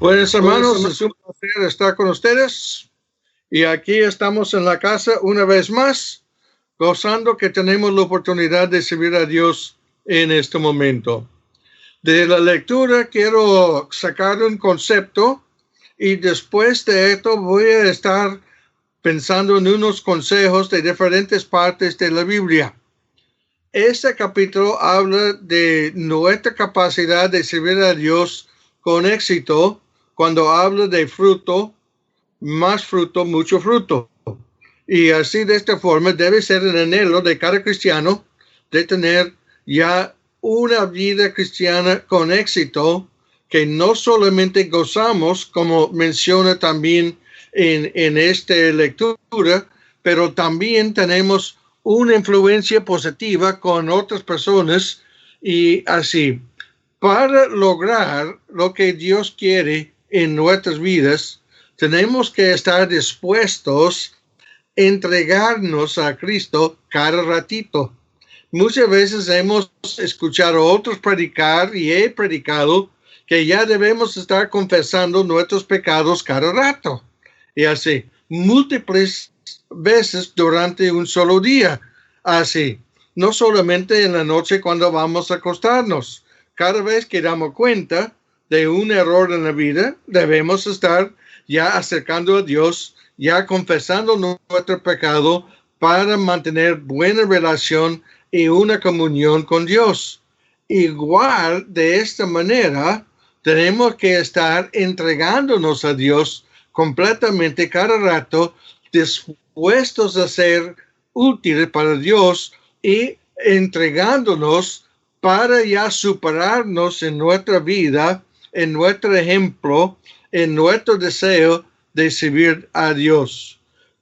Pues hermanos, es un placer estar con ustedes y aquí estamos en la casa una vez más, gozando que tenemos la oportunidad de servir a Dios en este momento. De la lectura quiero sacar un concepto y después de esto voy a estar pensando en unos consejos de diferentes partes de la Biblia. Este capítulo habla de nuestra capacidad de servir a Dios con éxito cuando habla de fruto, más fruto, mucho fruto. Y así de esta forma debe ser el anhelo de cada cristiano de tener ya una vida cristiana con éxito, que no solamente gozamos, como menciona también en esta lectura, pero también tenemos una influencia positiva con otras personas y así. Para lograr lo que Dios quiere en nuestras vidas, tenemos que estar dispuestos a entregarnos a Cristo cada ratito. Muchas veces hemos escuchado a otros predicar y he predicado que ya debemos estar confesando nuestros pecados cada rato. Y así, múltiples veces durante un solo día. Así, no solamente en la noche cuando vamos a acostarnos. Cada vez que damos cuenta de un error en la vida, debemos estar ya acercando a Dios, ya confesando nuestro pecado para mantener buena relación y una comunión con Dios. Igual, de esta manera, tenemos que estar entregándonos a Dios completamente cada rato, dispuestos a ser útiles para Dios y entregándonos para ya superarnos en nuestra vida, en nuestro ejemplo, en nuestro deseo de servir a Dios.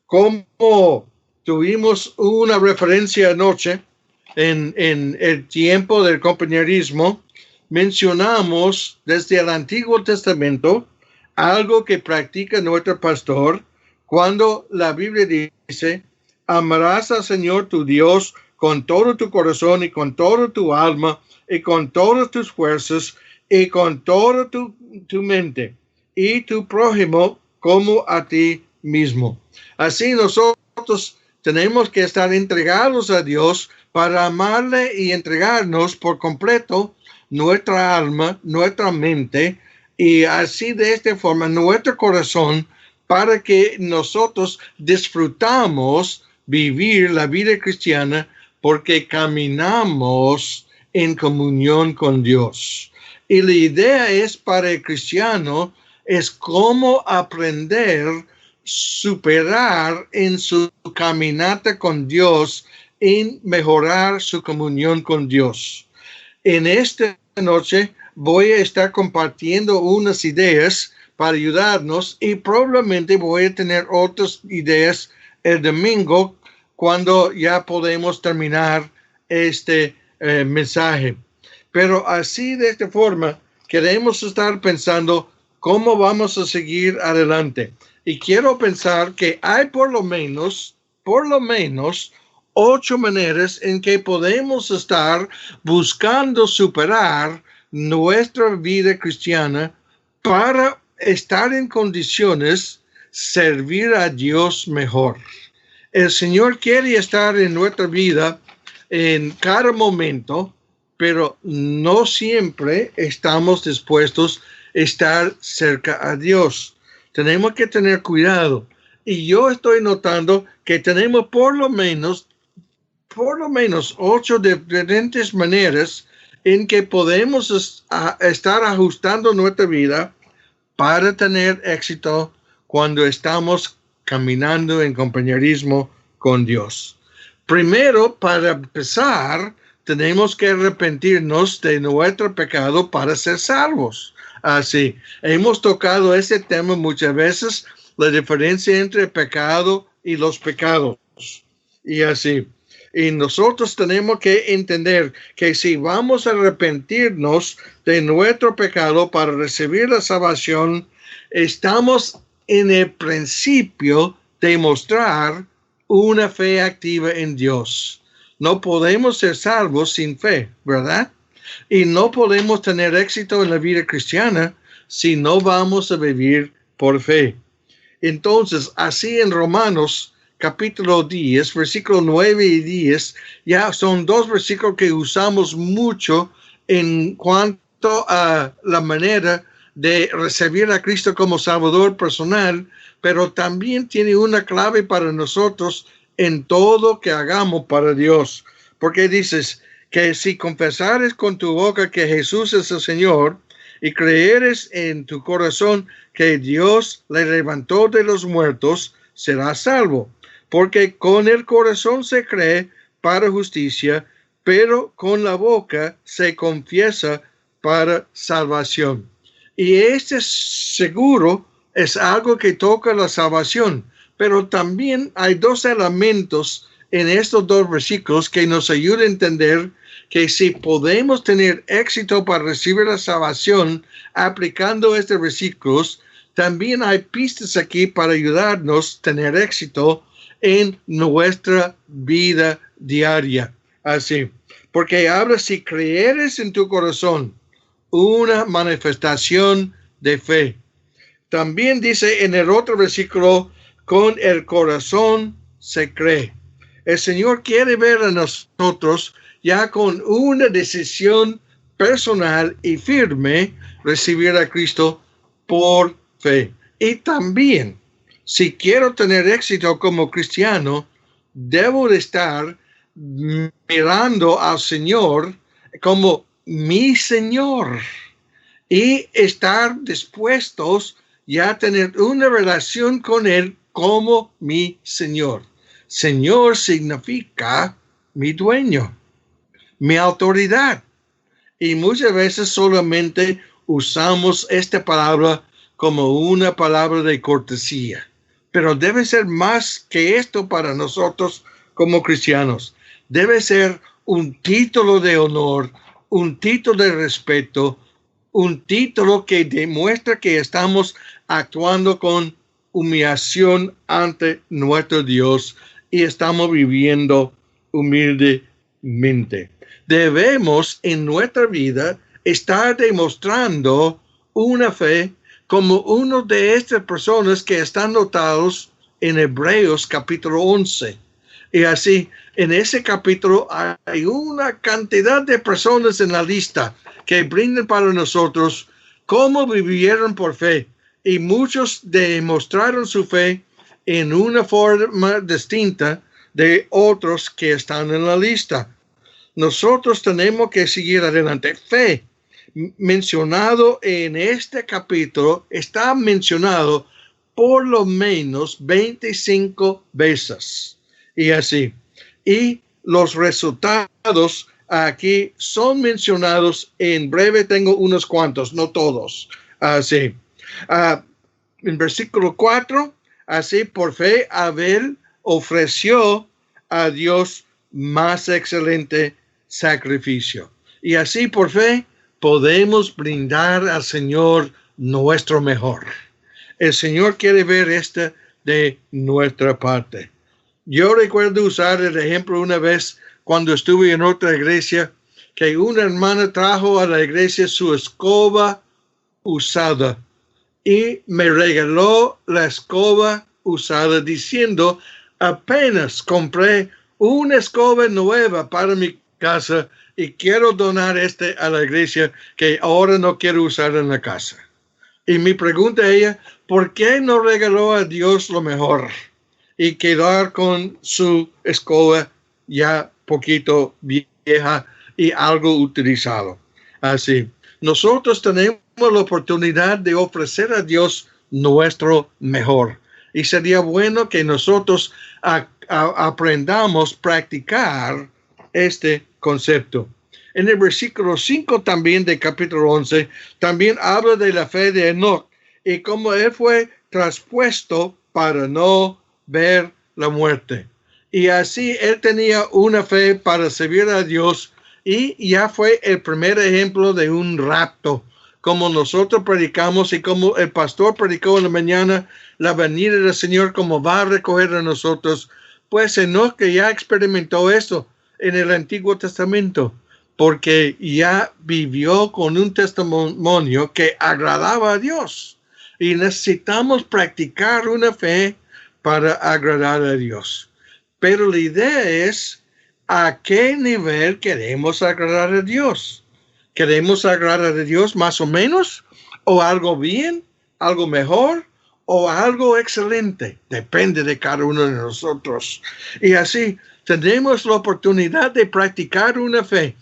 Como tuvimos una referencia anoche en el tiempo del compañerismo, mencionamos desde el Antiguo Testamento algo que practica nuestro pastor cuando la Biblia dice: amarás al Señor tu Dios con todo tu corazón y con toda tu alma y con todas tus fuerzas y con toda tu mente, y tu prójimo como a ti mismo. Así nosotros tenemos que estar entregados a Dios para amarle y entregarnos por completo nuestra alma, nuestra mente, y así de esta forma nuestro corazón, para que nosotros disfrutamos vivir la vida cristiana porque caminamos en comunión con Dios. Y la idea es para el cristiano es cómo aprender superar en su caminata con Dios, en mejorar su comunión con Dios. En esta noche voy a estar compartiendo unas ideas para ayudarnos y probablemente voy a tener otras ideas el domingo cuando ya podemos terminar este mensaje. Pero así de esta forma queremos estar pensando cómo vamos a seguir adelante. Y quiero pensar que hay por lo menos 8 maneras en que podemos estar buscando superar nuestra vida cristiana para estar en condiciones servir a Dios mejor. El Señor quiere estar en nuestra vida en cada momento, pero no siempre estamos dispuestos a estar cerca a Dios. Tenemos que tener cuidado. Y yo estoy notando que tenemos por lo menos 8 diferentes maneras en que podemos estar ajustando nuestra vida para tener éxito cuando estamos caminando en compañerismo con Dios. Primero, para empezar, tenemos que arrepentirnos de nuestro pecado para ser salvos. Así, hemos tocado ese tema muchas veces, la diferencia entre el pecado y los pecados. Y así, y nosotros tenemos que entender que si vamos a arrepentirnos de nuestro pecado para recibir la salvación, estamos en el principio de mostrar una fe activa en Dios. No podemos ser salvos sin fe, ¿verdad? Y no podemos tener éxito en la vida cristiana si no vamos a vivir por fe. Entonces, así en Romanos capítulo 10, versículos 9 y 10, ya son dos versículos que usamos mucho en cuanto a la manera de recibir a Cristo como Salvador personal, pero también tiene una clave para nosotros en todo que hagamos para Dios. Porque dices que si confesares con tu boca que Jesús es el Señor y creeres en tu corazón que Dios le levantó de los muertos, serás salvo. Porque con el corazón se cree para justicia, pero con la boca se confiesa para salvación. Y este seguro es algo que toca la salvación, pero también hay dos elementos en estos dos versículos que nos ayudan a entender que si podemos tener éxito para recibir la salvación aplicando estos versículos, también hay pistas aquí para ayudarnos a tener éxito en nuestra vida diaria. Así, porque habla si creeres en tu corazón, una manifestación de fe. También dice en el otro versículo, con el corazón se cree. El Señor quiere ver a nosotros ya con una decisión personal y firme recibir a Cristo por fe. Y también, si quiero tener éxito como cristiano, debo de estar mirando al Señor como mi Señor y estar dispuestos ya a tener una relación con Él como mi Señor. Señor significa mi dueño, mi autoridad. Y muchas veces solamente usamos esta palabra como una palabra de cortesía. Pero debe ser más que esto para nosotros como cristianos. Debe ser un título de honor, un título de respeto, un título que demuestra que estamos actuando con humillación ante nuestro Dios y estamos viviendo humildemente. Debemos en nuestra vida estar demostrando una fe como uno de estas personas que están notados en Hebreos capítulo 11. Y así, en ese capítulo hay una cantidad de personas en la lista que brindan para nosotros cómo vivieron por fe. Y muchos demostraron su fe en una forma distinta de otros que están en la lista. Nosotros tenemos que seguir adelante. Fe, mencionado en este capítulo, está mencionado por lo menos 25 veces. Y así. Y los resultados aquí son mencionados en breve. Tengo unos cuantos, no todos. Así. En versículo 4, así por fe Abel ofreció a Dios más excelente sacrificio. Y así por fe podemos brindar al Señor nuestro mejor. El Señor quiere ver esto de nuestra parte. Yo recuerdo usar el ejemplo una vez cuando estuve en otra iglesia, que una hermana trajo a la iglesia su escoba usada y me regaló la escoba usada diciendo, apenas compré una escoba nueva para mi casa y quiero donar a la iglesia que ahora no quiero usar en la casa. Y mi pregunta a ella, ¿por qué no regaló a Dios lo mejor y quedar con su escoba ya poquito vieja y algo utilizado? Así, nosotros tenemos la oportunidad de ofrecer a Dios nuestro mejor. Y sería bueno que nosotros aprendamos a practicar este concepto. En el versículo 5 también de capítulo 11, también habla de la fe de Enoc y cómo él fue traspuesto para no ver la muerte. Y así él tenía una fe para servir a Dios y ya fue el primer ejemplo de un rapto. Como nosotros predicamos y como el pastor predicó en la mañana, la venida del Señor, como va a recoger a nosotros, pues Enoc que ya experimentó eso en el Antiguo Testamento. porque ya vivió con un testimonio que agradaba a Dios. Y necesitamos practicar una fe para agradar a Dios. Pero la idea es a qué nivel queremos agradar a Dios. ¿Queremos agradar a Dios más o menos? ¿O algo bien? ¿Algo mejor? ¿O algo excelente? Depende de cada uno de nosotros. Y así tenemos la oportunidad de practicar una fe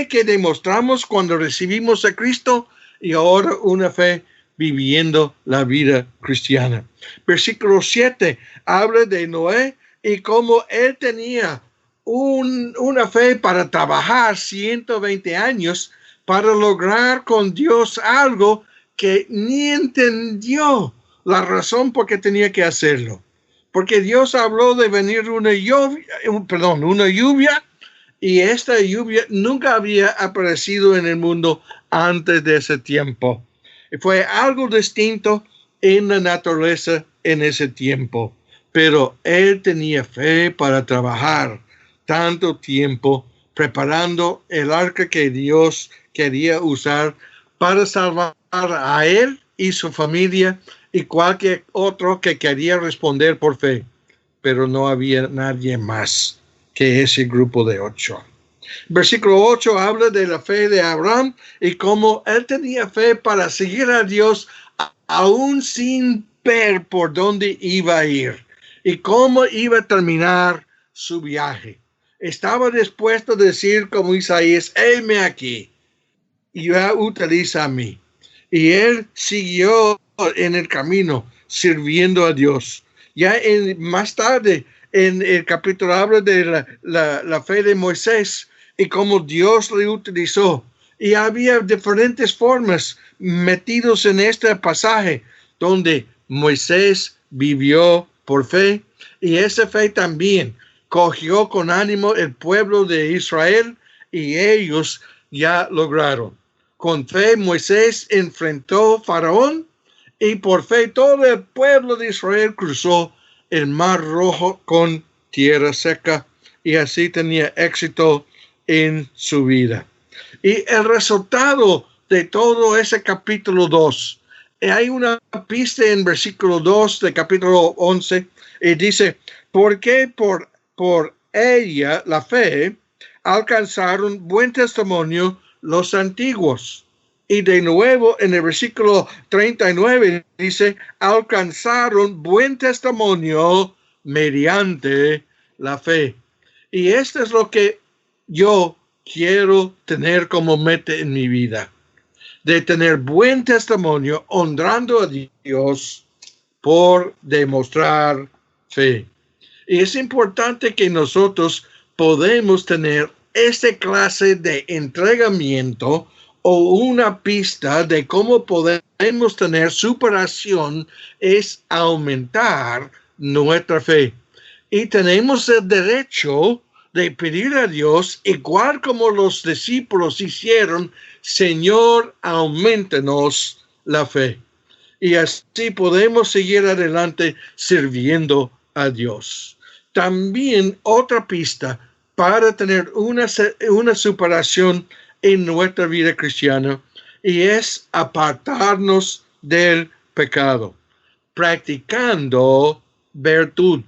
que demostramos cuando recibimos a Cristo y ahora una fe viviendo la vida cristiana. Versículo 7 habla de Noé y cómo él tenía una fe para trabajar 120 años para lograr con Dios algo que ni entendió la razón por qué tenía que hacerlo. Porque Dios habló de venir una lluvia, y esta lluvia nunca había aparecido en el mundo antes de ese tiempo. Fue algo distinto en la naturaleza en ese tiempo, pero él tenía fe para trabajar tanto tiempo preparando el arca que Dios quería usar para salvar a él y su familia y cualquier otro que quería responder por fe. Pero no había nadie más que ese grupo de 8. Versículo 8 habla de la fe de Abraham y cómo él tenía fe para seguir a Dios aún sin ver por dónde iba a ir y cómo iba a terminar su viaje. Estaba dispuesto a decir como Isaías, heme aquí, y ya utiliza a mí. Y él siguió en el camino sirviendo a Dios. Ya más tarde en el capítulo habla de la fe de Moisés y cómo Dios le utilizó. Y había diferentes formas metidos en este pasaje donde Moisés vivió por fe y esa fe también cogió con ánimo el pueblo de Israel y ellos ya lograron. Con fe Moisés enfrentó a Faraón y por fe todo el pueblo de Israel cruzó el Mar Rojo con tierra seca y así tenía éxito en su vida. Y el resultado de todo ese capítulo 2, hay una pista en versículo 2 de capítulo 11 y dice, porque por ella, la fe, alcanzaron buen testimonio los antiguos. Y de nuevo en el versículo 39 dice, alcanzaron buen testimonio mediante la fe. Y esto es lo que yo quiero tener como meta en mi vida, de tener buen testimonio, honrando a Dios por demostrar fe. Y es importante que nosotros podemos tener esta clase de entregamiento o una pista de cómo podemos tener superación es aumentar nuestra fe. Y tenemos el derecho de pedir a Dios, igual como los discípulos hicieron, Señor, aumentanos la fe. Y así podemos seguir adelante sirviendo a Dios. También otra pista para tener una superación en nuestra vida cristiana y es apartarnos del pecado, practicando virtud.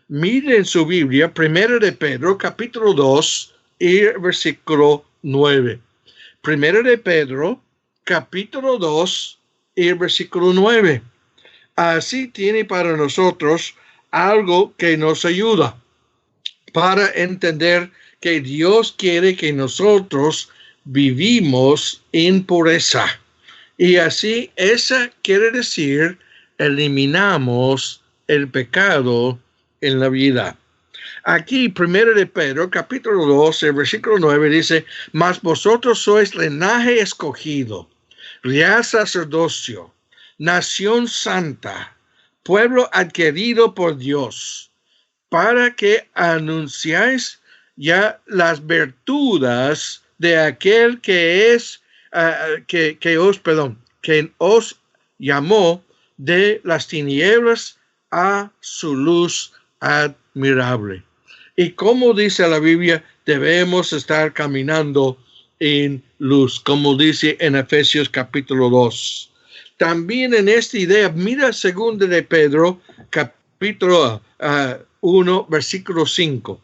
Miren su Biblia, 1 de Pedro, capítulo 2 y versículo 9. 1 de Pedro, capítulo 2 y versículo 9. Así tiene para nosotros algo que nos ayuda para entender que Dios quiere que nosotros vivimos en pureza. Y así, esa quiere decir, eliminamos el pecado en la vida. Aquí, 1 de Pedro, capítulo 2, el versículo 9 dice, mas vosotros sois linaje escogido, real sacerdocio, nación santa, pueblo adquirido por Dios, para que anunciáis ya las virtudes de aquel que os llamó de las tinieblas a su luz admirable. Y como dice la Biblia, debemos estar caminando en luz, como dice en Efesios capítulo 2. También en esta idea, mira 2 de Pedro, capítulo 1, versículo 5.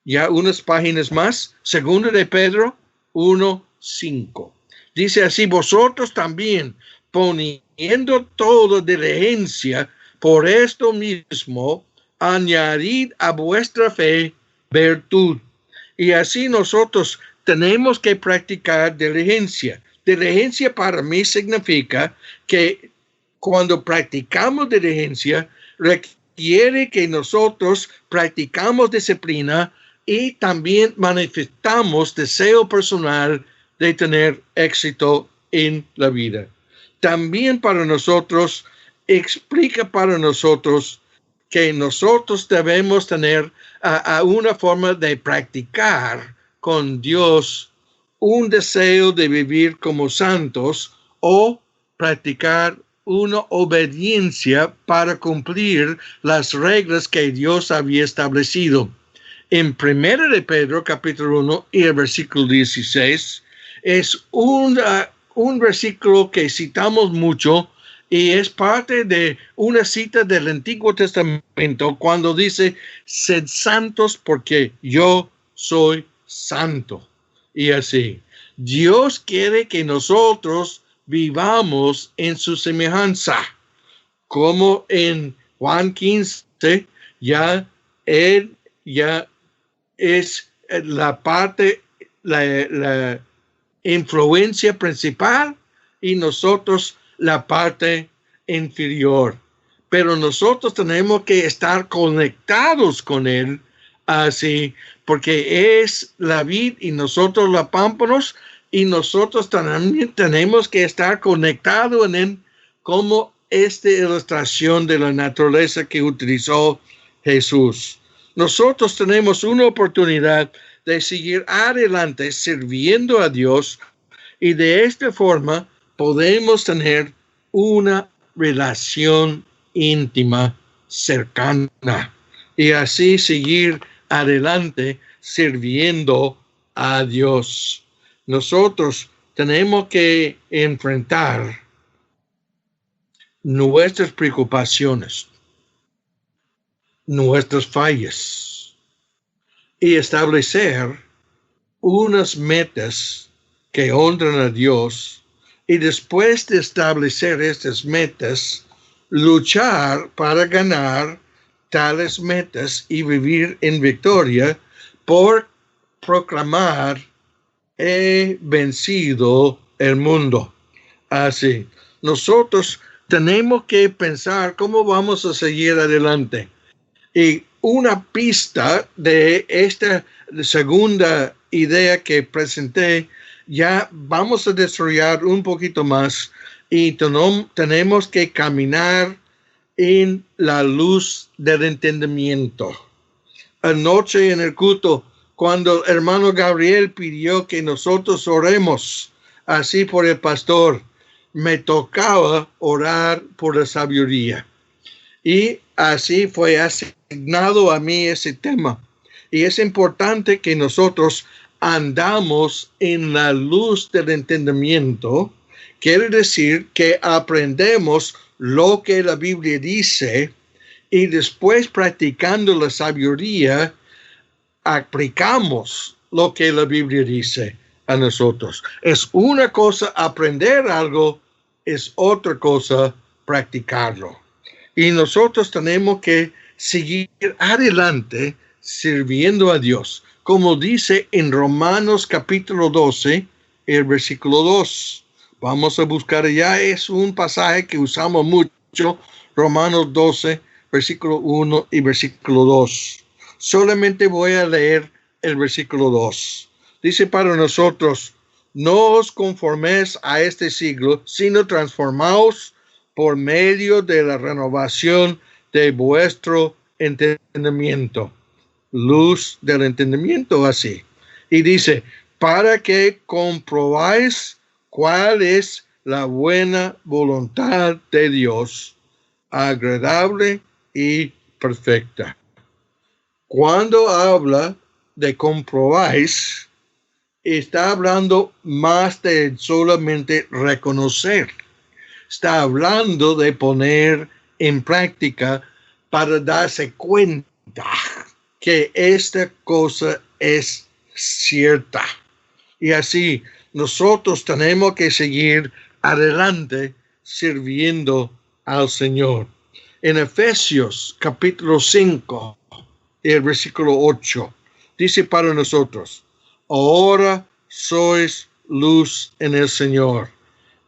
Ya unas páginas más, 2 de Pedro 1, 5. Dice así: vosotros también, poniendo toda diligencia, por esto mismo, añadid a vuestra fe virtud. Y así nosotros tenemos que practicar diligencia. Diligencia para mí significa que cuando practicamos diligencia, requiere que nosotros practicamos disciplina y también manifestamos deseo personal de tener éxito en la vida. También para nosotros, explica para nosotros que nosotros debemos tener una forma de practicar con Dios un deseo de vivir como santos o practicar una obediencia para cumplir las reglas que Dios había establecido. En 1 de Pedro, capítulo 1 y el versículo 16, es un versículo que citamos mucho y es parte de una cita del Antiguo Testamento cuando dice: sed santos porque yo soy santo. Y así, Dios quiere que nosotros vivamos en su semejanza, como en Juan 15, Él ya es la parte, la influencia principal y nosotros la parte inferior. Pero nosotros tenemos que estar conectados con Él, así, porque es la vid y nosotros la pámpanos, y nosotros también tenemos que estar conectados en Él, como esta ilustración de la naturaleza que utilizó Jesús. Nosotros tenemos una oportunidad de seguir adelante sirviendo a Dios, y de esta forma podemos tener una relación íntima, cercana, y así seguir adelante sirviendo a Dios. Nosotros tenemos que enfrentar nuestras preocupaciones, nuestras fallas, y establecer unas metas que honran a Dios, y después de establecer estas metas, luchar para ganar tales metas y vivir en victoria por proclamar: he vencido el mundo. Así, nosotros tenemos que pensar cómo vamos a seguir adelante. Y una pista de esta segunda idea que presenté, ya vamos a desarrollar un poquito más, y tenemos que caminar en la luz del entendimiento. Anoche en el culto, cuando el hermano Gabriel pidió que nosotros oremos así por el pastor, me tocaba orar por la sabiduría. Y así fue asignado a mí ese tema. Y es importante que nosotros andamos en la luz del entendimiento. Quiere decir que aprendemos lo que la Biblia dice, y después, practicando la sabiduría, aplicamos lo que la Biblia dice a nosotros. Es una cosa aprender algo, es otra cosa practicarlo. Y nosotros tenemos que seguir adelante sirviendo a Dios, como dice en Romanos capítulo 12, el versículo 2. Vamos a buscar allá, es un pasaje que usamos mucho, Romanos 12, versículo 1 y versículo 2. Solamente voy a leer el versículo 2. Dice para nosotros: no os conforméis a este siglo, sino transformaos por medio de la renovación de vuestro entendimiento. Luz del entendimiento, así. Y dice: para que comprobáis cuál es la buena voluntad de Dios, agradable y perfecta. Cuando habla de comprobáis, está hablando más de solamente reconocer. Está hablando de poner en práctica para darse cuenta que esta cosa es cierta. Y así nosotros tenemos que seguir adelante sirviendo al Señor. En Efesios capítulo 5, el versículo 8, dice para nosotros: ahora sois luz en el Señor,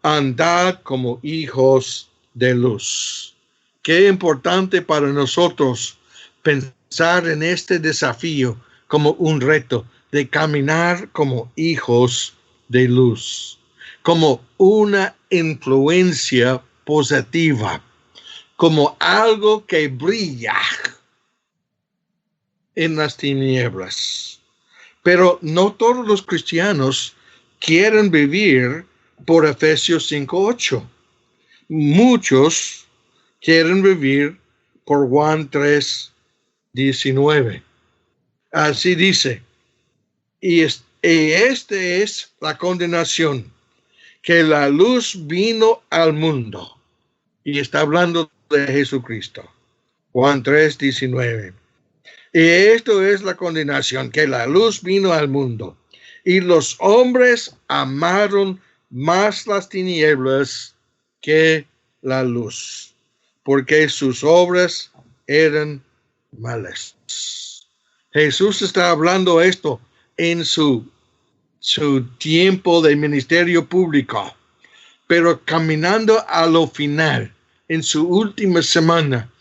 andad como hijos de luz. Qué importante para nosotros pensar en este desafío como un reto de caminar como hijos de luz, como una influencia positiva, como algo que brilla en las tinieblas. Pero no todos los cristianos quieren vivir por Efesios 5:8. Muchos quieren vivir por Juan 3:19. Así dice: y esta es la condenación, que la luz vino al mundo. Y está hablando de Jesucristo. Juan 3:19. Y esto es la condenación, que la luz vino al mundo, y los hombres amaron más las tinieblas que la luz, porque sus obras eran malas. Jesús está hablando esto en su tiempo de ministerio público, pero caminando a lo final, en su última semana,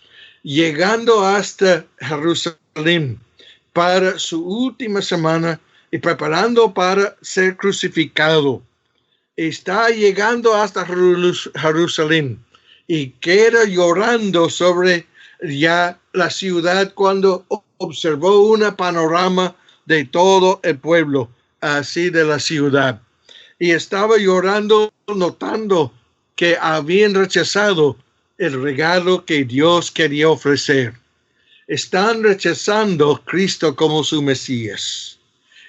llegando hasta Jerusalén para su última semana y preparando para ser crucificado. Está llegando hasta Jerusalén y queda llorando sobre ya la ciudad cuando observó una panorama de todo el pueblo, así de la ciudad. Y estaba llorando, notando que habían rechazado el regalo que Dios quería ofrecer. Están rechazando a Cristo como su Mesías.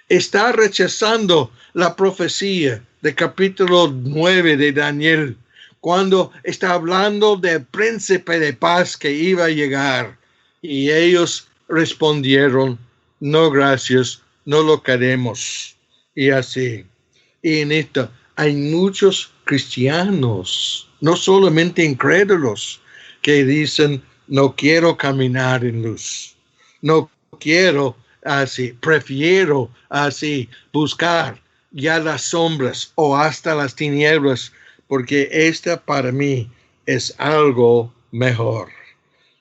Está rechazando la profecía de capítulo 9 de Daniel, cuando está hablando del príncipe de paz que iba a llegar. Y ellos respondieron: no, gracias, no lo queremos. Y así. Y en esto hay muchos cristianos, no solamente incrédulos, que dicen: no quiero caminar en luz. No quiero así, prefiero así buscar ya las sombras o hasta las tinieblas, porque esta para mí es algo mejor.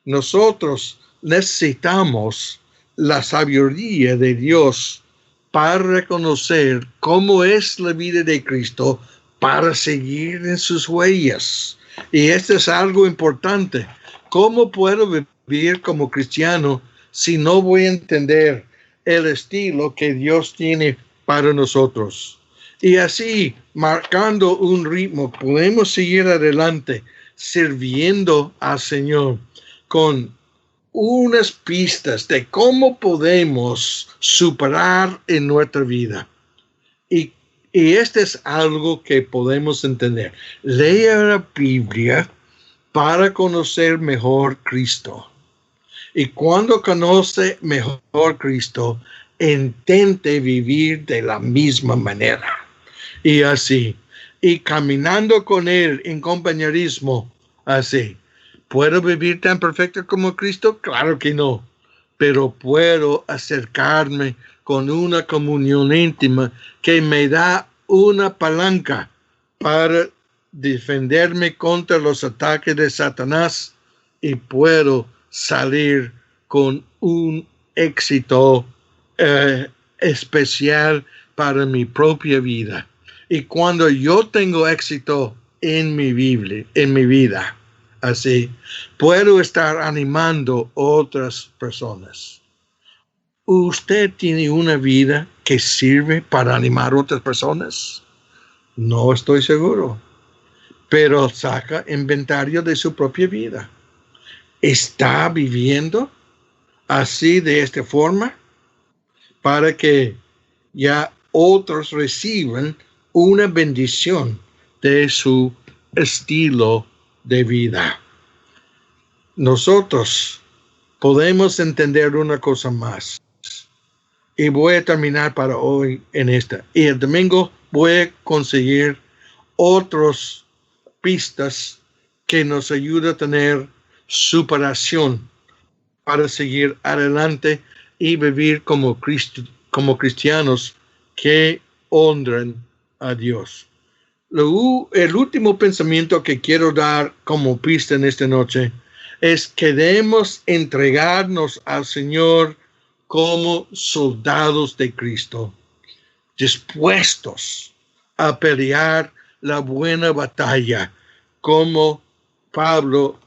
Nosotros necesitamos la sabiduría de Dios para reconocer cómo es la vida de Cristo, para seguir en sus huellas. Y esto es algo importante. ¿Cómo puedo vivir como cristiano si no voy a entender el estilo que Dios tiene para nosotros? Y así, marcando un ritmo, podemos seguir adelante sirviendo al Señor con unas pistas de cómo podemos superar en nuestra vida. Y este es algo que podemos entender. Lea la Biblia para conocer mejor Cristo. Y cuando conoce mejor Cristo, intente vivir de la misma manera. Y así. Y caminando con Él en compañerismo, así. ¿Puedo vivir tan perfecto como Cristo? Claro que no. Pero puedo acercarme con una comunión íntima que me da una palanca para defenderme contra los ataques de Satanás, y puedo salir con un éxito especial para mi propia vida. Y cuando yo tengo éxito en mi vida, así, puedo estar animando otras personas. ¿Usted tiene una vida que sirve para animar a otras personas? No estoy seguro. Pero saca inventario de su propia vida. ¿Está viviendo así, de esta forma? para que ya otros reciban una bendición de su estilo de vida. Nosotros podemos entender una cosa más. Y voy a terminar para hoy en esta. Y el domingo voy a conseguir otras pistas que nos ayudan a tener superación para seguir adelante y vivir como cristianos que honran a Dios. El último pensamiento que quiero dar como pista en esta noche es que debemos entregarnos al Señor como soldados de Cristo, dispuestos a pelear la buena batalla, como Pablo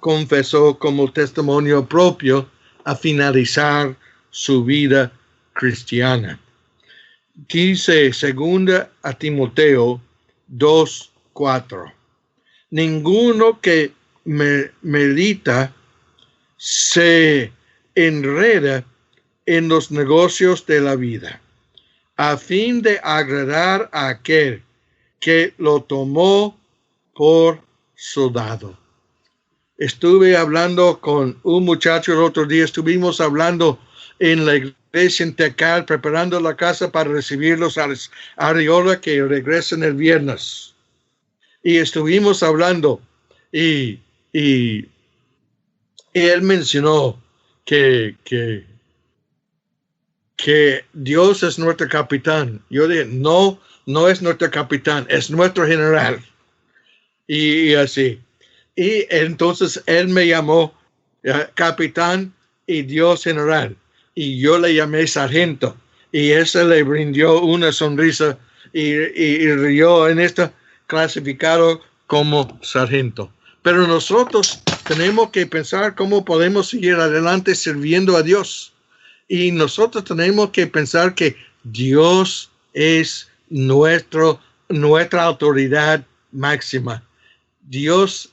confesó como testimonio propio a finalizar su vida cristiana. Dice 2 a Timoteo 2:4. Ninguno que medita se enreda en los negocios de la vida, a fin de agradar a aquel que lo tomó por soldado. Estuve hablando con un muchacho el otro día, estuvimos hablando en la iglesia en Tecal, preparando la casa para recibir los Ariola que regresan el viernes. Y estuvimos hablando y él mencionó que Dios es nuestro capitán. Yo dije, no es nuestro capitán, es nuestro general. Y así. Y entonces él me llamó capitán y Dios general. Y yo le llamé sargento. Y ese le brindó una sonrisa y rió en esta clasificado como sargento. Pero nosotros tenemos que pensar cómo podemos seguir adelante sirviendo a Dios. Y nosotros tenemos que pensar que Dios es nuestra autoridad máxima. Dios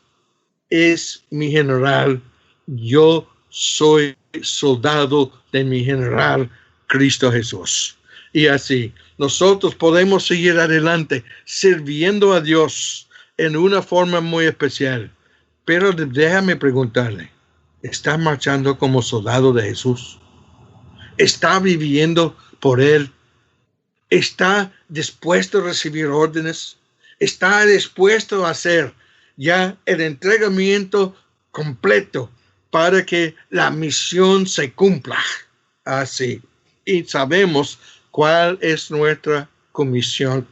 es mi general. Yo soy soldado de mi general, Cristo Jesús. Y así, nosotros podemos seguir adelante sirviendo a Dios en una forma muy especial. Pero déjame preguntarle, ¿está marchando como soldado de Jesús? ¿Está viviendo por Él? ¿Está dispuesto a recibir órdenes? ¿Está dispuesto a hacer ya el entregamiento completo para que la misión se cumpla? Así. Y sabemos cuál es nuestra comisión.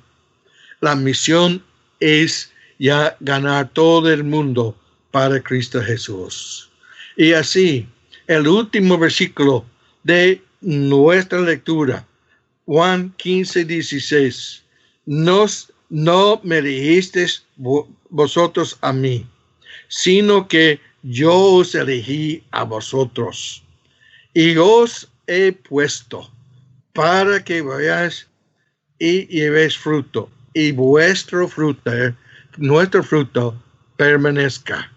La misión es ya ganar todo el mundo para Cristo Jesús. Y así, el último versículo de nuestra lectura, Juan 15:16, no me dijisteis vosotros a mí, sino que yo os elegí a vosotros y os he puesto para que vayáis y llevéis fruto, y nuestro fruto permanezca.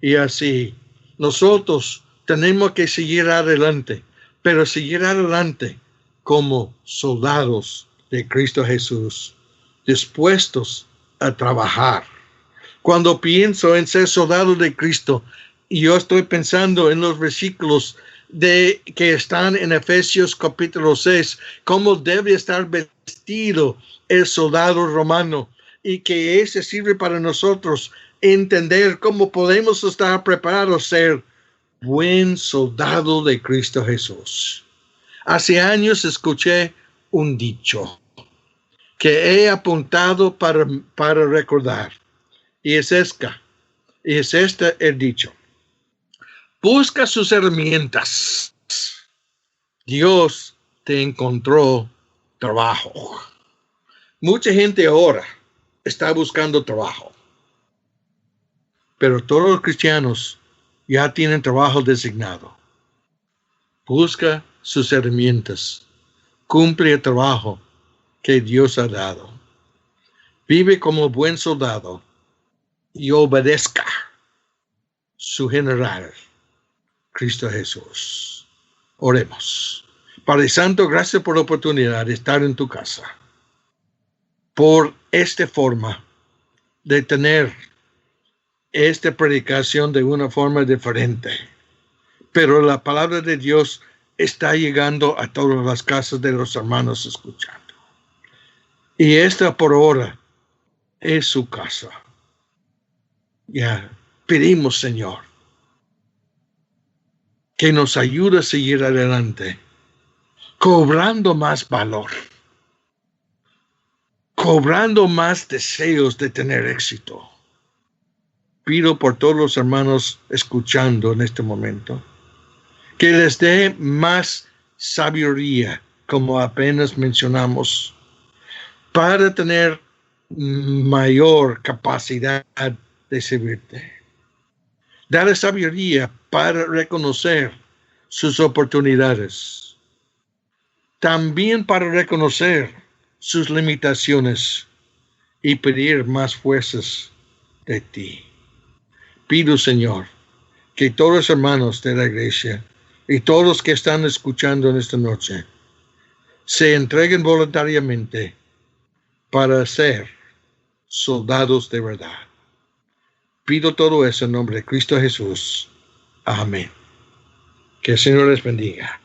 Y así, nosotros tenemos que seguir adelante, pero seguir adelante como soldados de Cristo Jesús, dispuestos a trabajar. Cuando pienso en ser soldado de Cristo, y yo estoy pensando en los versículos que están en Efesios capítulo 6, cómo debe estar vestido el soldado romano, y que ese sirve para nosotros entender cómo podemos estar preparados a ser buen soldado de Cristo Jesús. Hace años escuché un dicho que he apuntado para recordar, y es este el dicho: busca sus herramientas, Dios te encontró trabajo. Mucha gente ahora está buscando trabajo, pero todos los cristianos ya tienen trabajo designado. Busca sus herramientas, cumple el trabajo que Dios ha dado. Vive como buen soldado y obedezca su general, Cristo Jesús. Oremos. Padre Santo, gracias por la oportunidad de estar en tu casa, por esta forma de tener esta predicación de una forma diferente. Pero la palabra de Dios está llegando a todas las casas de los hermanos escuchando. Y esta por ahora es su casa. Ya pedimos, Señor, que nos ayude a seguir adelante, cobrando más valor, cobrando más deseos de tener éxito. Pido por todos los hermanos escuchando en este momento, que les dé más sabiduría, como apenas mencionamos, para tener mayor capacidad de servirte. Dale sabiduría para reconocer sus oportunidades. También para reconocer sus limitaciones y pedir más fuerzas de ti. Pido, Señor, que todos los hermanos de la iglesia y todos los que están escuchando en esta noche se entreguen voluntariamente para ser soldados de verdad. Pido todo eso en nombre de Cristo Jesús. Amén. Que el Señor les bendiga.